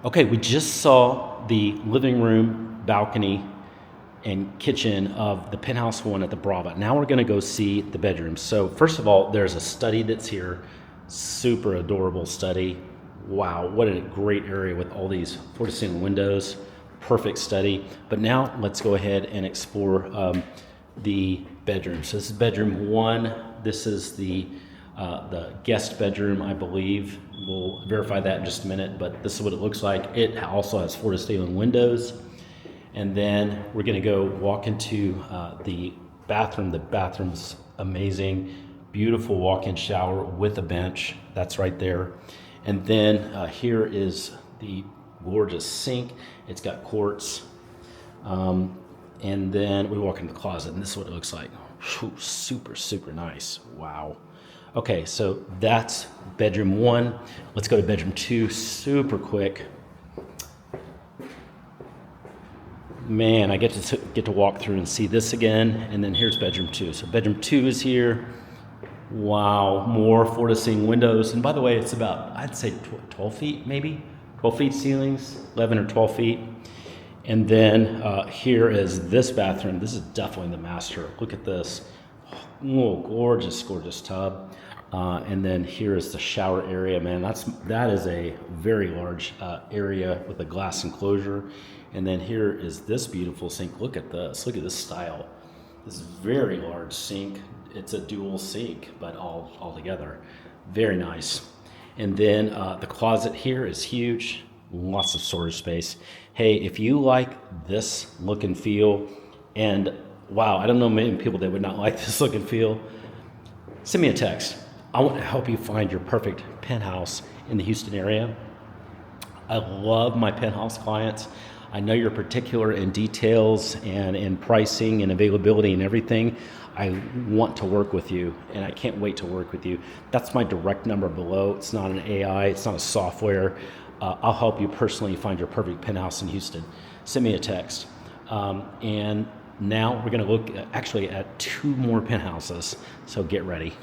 Okay, we just saw the living room, balcony, and kitchen of the penthouse one at the Brava. Now we're gonna go see the bedrooms. So first of all, there's a study that's here. Super adorable study. Wow, what a great area with all these floor-to-ceiling windows. Perfect study. But now let's go ahead and explore the bedrooms. So this is bedroom one. This is the guest bedroom, I believe. We'll verify that in just a minute, but this is what it looks like. It also has floor-to-ceiling windows. And then we're gonna go walk into the bathroom. The bathroom's amazing. Beautiful walk-in shower with a bench. That's right there. And then here is the gorgeous sink. It's got quartz. And then we walk into the closet, and this is what it looks like. Whew, super, super nice. Wow. Okay, so that's bedroom one. Let's go to bedroom two super quick. Man, I get to walk through and see this again, and then here's bedroom two. So bedroom two is here. Wow, more floor-to-ceiling windows. And by the way, it's about, I'd say 12 feet maybe, 12 feet ceilings, 11 or 12 feet. And then here is this bathroom. This is definitely the master. Look at this. Oh, gorgeous, gorgeous tub. And then here is the shower area, man. That is a very large area with a glass enclosure. And then here is this beautiful sink. Look at this. Look at this style. This very large sink. It's a dual sink, but all together. Very nice. And then the closet here is huge. Lots of storage space. Hey, if you like this look and feel, and wow, I don't know many people that would not like this look and feel, send me a text. I want to help you find your perfect penthouse in the Houston area. I love my penthouse clients. I know you're particular in details and in pricing and availability and everything. I want to work with you, and I can't wait to work with you. That's my direct number below. It's not an AI, it's not a software. I'll help you personally find your perfect penthouse in Houston. Send me a text. And now we're gonna look actually at two more penthouses, so get ready.